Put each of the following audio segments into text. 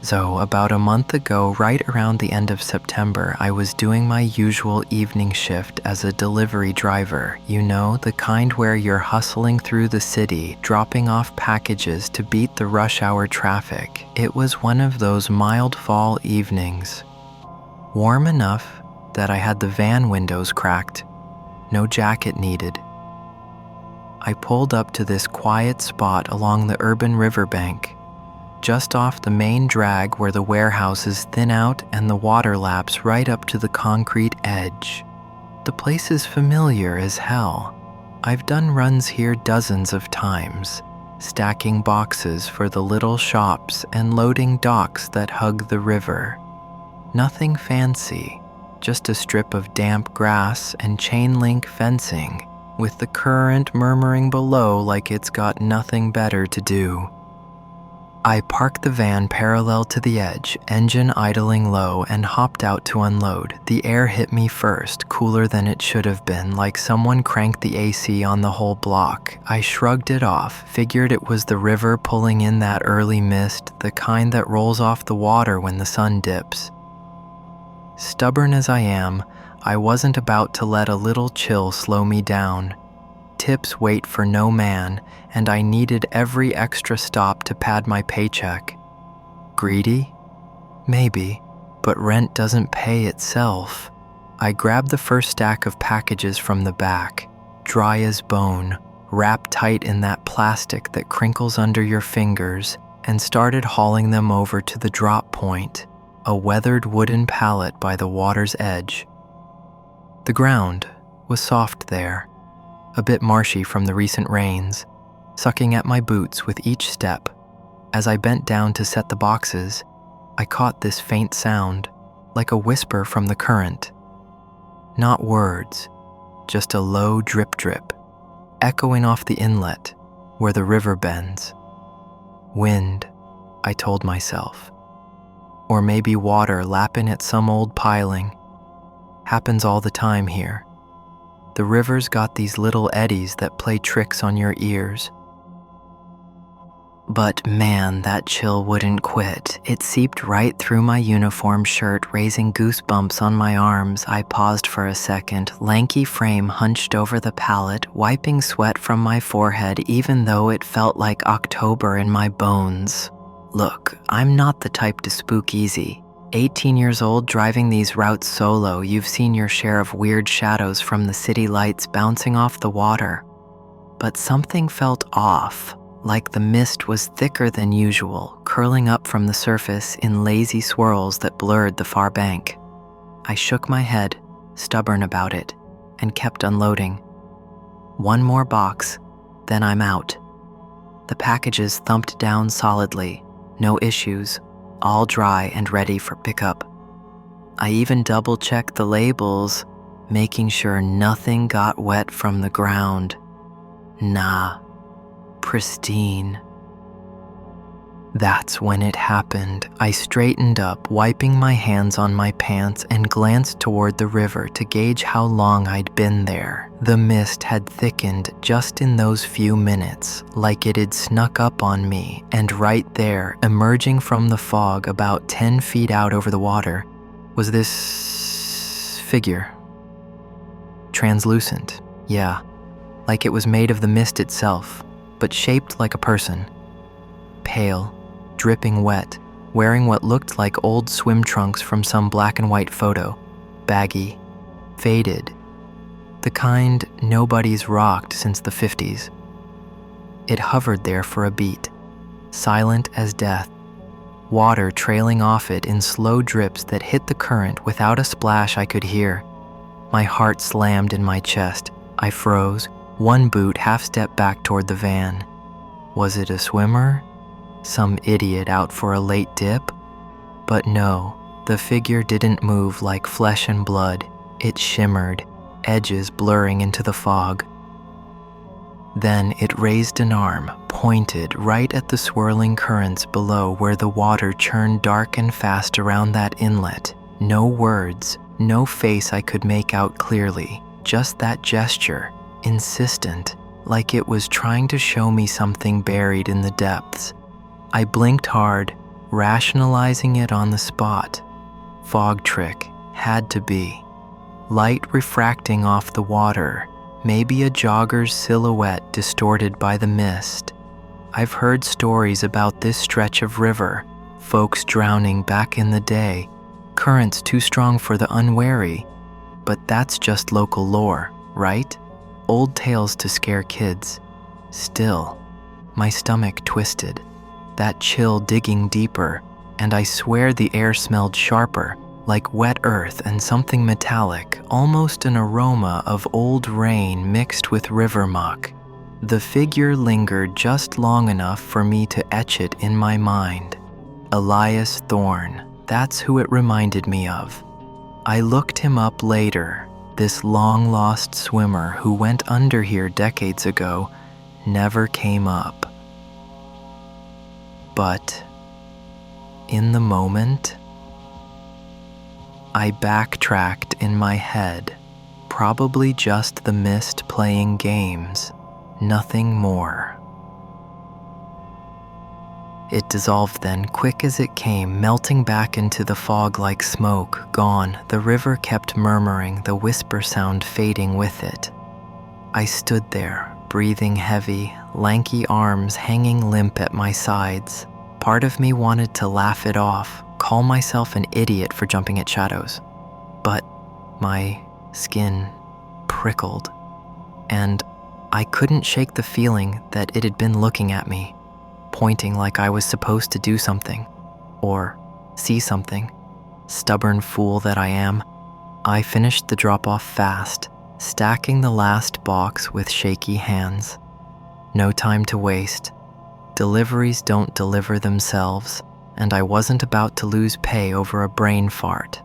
So about a month ago, right around the end of September, I was doing my usual evening shift as a delivery driver. You know, the kind where you're hustling through the city, dropping off packages to beat the rush hour traffic. It was one of those mild fall evenings. Warm enough that I had the van windows cracked. No jacket needed. I pulled up to this quiet spot along the urban riverbank, just off the main drag where the warehouses thin out and the water laps right up to the concrete edge. The place is familiar as hell. I've done runs here dozens of times, stacking boxes for the little shops and loading docks that hug the river. Nothing fancy, just a strip of damp grass and chain link fencing, with the current murmuring below like it's got nothing better to do. I parked the van parallel to the edge, engine idling low, and hopped out to unload. The air hit me first, cooler than it should have been, like someone cranked the AC on the whole block. I shrugged it off, figured it was the river pulling in that early mist, the kind that rolls off the water when the sun dips. Stubborn as I am, I wasn't about to let a little chill slow me down. Tips wait for no man, and I needed every extra stop to pad my paycheck. Greedy? Maybe, but rent doesn't pay itself. I grabbed the first stack of packages from the back, dry as bone, wrapped tight in that plastic that crinkles under your fingers, and started hauling them over to the drop point, a weathered wooden pallet by the water's edge. The ground was soft there, a bit marshy from the recent rains, sucking at my boots with each step. As I bent down to set the boxes, I caught this faint sound, like a whisper from the current. Not words, just a low drip-drip, echoing off the inlet where the river bends. Wind, I told myself. Or maybe water lapping at some old piling. Happens all the time here. The river's got these little eddies that play tricks on your ears. But man, that chill wouldn't quit. It seeped right through my uniform shirt, raising goosebumps on my arms. I paused for a second, lanky frame hunched over the pallet, wiping sweat from my forehead even though it felt like October in my bones. Look, I'm not the type to spook easy. 18 years old, driving these routes solo, you've seen your share of weird shadows from the city lights bouncing off the water. But something felt off, like the mist was thicker than usual, curling up from the surface in lazy swirls that blurred the far bank. I shook my head, stubborn about it, and kept unloading. One more box, then I'm out. The packages thumped down solidly, no issues, all dry and ready for pickup. I even double-checked the labels, making sure nothing got wet from the ground. Nah, pristine. That's when it happened. I straightened up, wiping my hands on my pants, and glanced toward the river to gauge how long I'd been there. The mist had thickened just in those few minutes, like it had snuck up on me, and right there, emerging from the fog about 10 feet out over the water, was this figure. Translucent, yeah, like it was made of the mist itself, but shaped like a person. Pale, dripping wet, wearing what looked like old swim trunks from some black and white photo, baggy, faded, the kind nobody's rocked since the 50s. It hovered there for a beat, silent as death, water trailing off it in slow drips that hit the current without a splash I could hear. My heart slammed in my chest. I froze, one boot half-step back toward the van. Was it a swimmer? Some idiot out for a late dip? But no, the figure didn't move like flesh and blood. It shimmered, edges blurring into the fog. Then it raised an arm, pointed right at the swirling currents below where the water churned dark and fast around that inlet. No words, no face I could make out clearly, just that gesture, insistent, like it was trying to show me something buried in the depths. I blinked hard, rationalizing it on the spot. Fog trick, had to be. Light refracting off the water, maybe a jogger's silhouette distorted by the mist. I've heard stories about this stretch of river, folks drowning back in the day, currents too strong for the unwary. But that's just local lore, right? Old tales to scare kids. Still, my stomach twisted, that chill digging deeper, and I swear the air smelled sharper, like wet earth and something metallic, almost an aroma of old rain mixed with river muck. The figure lingered just long enough for me to etch it in my mind. Elias Thorne, that's who it reminded me of. I looked him up later. This long-lost swimmer who went under here decades ago never came up. But in the moment, I backtracked in my head, probably just the mist playing games, nothing more. It dissolved then, quick as it came, melting back into the fog like smoke, gone. The river kept murmuring, the whisper sound fading with it. I stood there, breathing heavy, lanky arms hanging limp at my sides. Part of me wanted to laugh it off, call myself an idiot for jumping at shadows. But my skin prickled, and I couldn't shake the feeling that it had been looking at me, pointing like I was supposed to do something, or see something. Stubborn fool that I am, I finished the drop-off fast, stacking the last box with shaky hands. No time to waste. Deliveries don't deliver themselves, and I wasn't about to lose pay over a brain fart.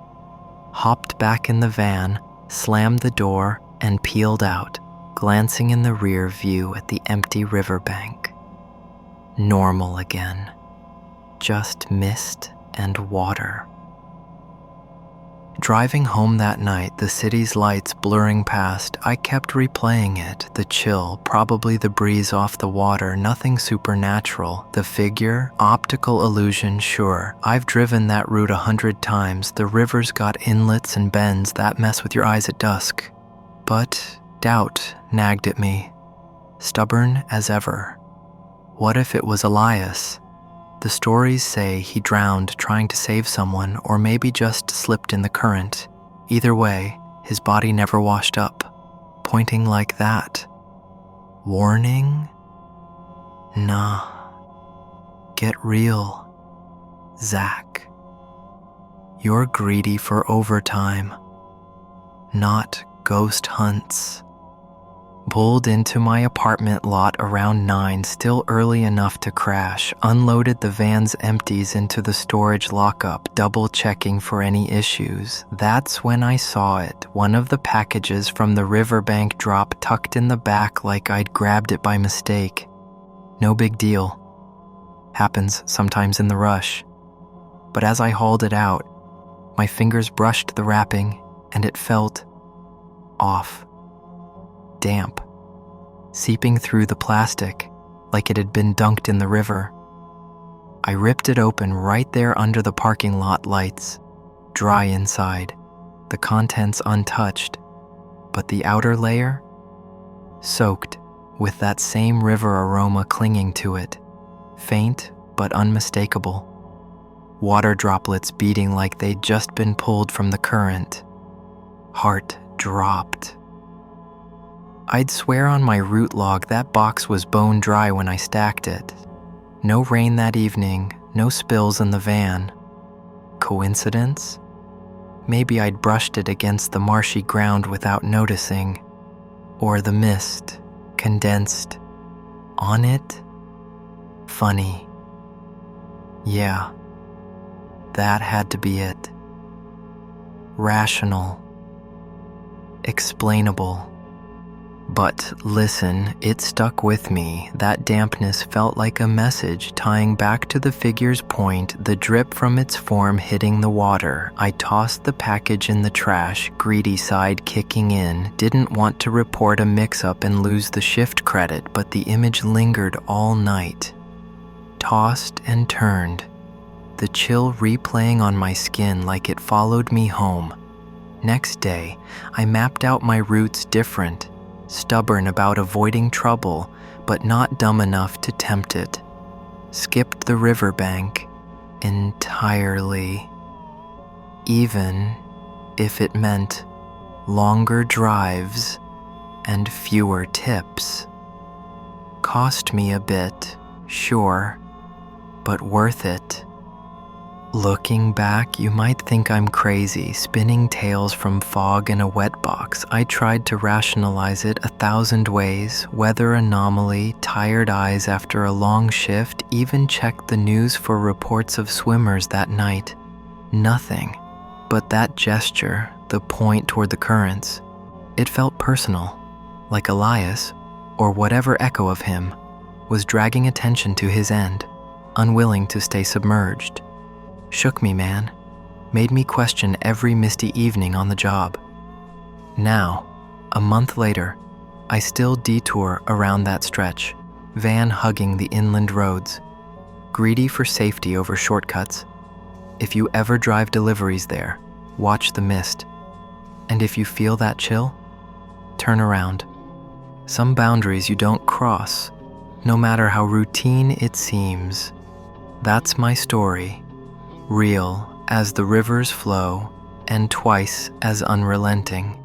Hopped back in the van, slammed the door, and peeled out, glancing in the rear view at the empty riverbank. Normal again. Just mist and water. Driving home that night, the city's lights blurring past, I kept replaying it. The chill, probably the breeze off the water, nothing supernatural. The figure, optical illusion, sure. I've driven that route 100 times. The river's got inlets and bends that mess with your eyes at dusk. But doubt nagged at me, stubborn as ever. What if it was Elias? The stories say he drowned trying to save someone, or maybe just slipped in the current. Either way, his body never washed up, pointing like that. Warning? Nah. Get real, Zach. You're greedy for overtime, not ghost hunts. Pulled into my apartment lot around 9, still early enough to crash, unloaded the van's empties into the storage lockup, double-checking for any issues. That's when I saw it, one of the packages from the riverbank drop tucked in the back like I'd grabbed it by mistake. No big deal. Happens sometimes in the rush. But as I hauled it out, my fingers brushed the wrapping, and it felt off. Damp, seeping through the plastic like it had been dunked in the river. I ripped it open right there under the parking lot lights, dry inside, the contents untouched, but the outer layer, soaked with that same river aroma clinging to it, faint but unmistakable. Water droplets beating like they'd just been pulled from the current. Heart dropped. I'd swear on my route log that box was bone dry when I stacked it. No rain that evening, no spills in the van. Coincidence? Maybe I'd brushed it against the marshy ground without noticing. Or the mist, condensed, on it? Funny. Yeah, that had to be it. Rational. Explainable. But listen, it stuck with me. That dampness felt like a message tying back to the figure's point, the drip from its form hitting the water. I tossed the package in the trash, greedy side kicking in. Didn't want to report a mix-up and lose the shift credit, but the image lingered all night. Tossed and turned. the chill replaying on my skin like it followed me home. Next day, I mapped out my routes different, stubborn about avoiding trouble, but not dumb enough to tempt it. Skipped the riverbank entirely, even if it meant longer drives and fewer tips. Cost me a bit, sure, but worth it. Looking back, you might think I'm crazy, spinning tales from fog in a wet box. I tried to rationalize it 1,000 ways, weather anomaly, tired eyes after a long shift, even checked the news for reports of swimmers that night. Nothing. But that gesture, the point toward the currents, it felt personal, like Elias, or whatever echo of him, was dragging attention to his end, unwilling to stay submerged. Shook me, man. Made me question every misty evening on the job. Now, a month later, I still detour around that stretch, van hugging the inland roads, greedy for safety over shortcuts. If you ever drive deliveries there, watch the mist. And if you feel that chill, turn around. Some boundaries you don't cross, no matter how routine it seems. That's my story, real as the rivers flow and twice as unrelenting.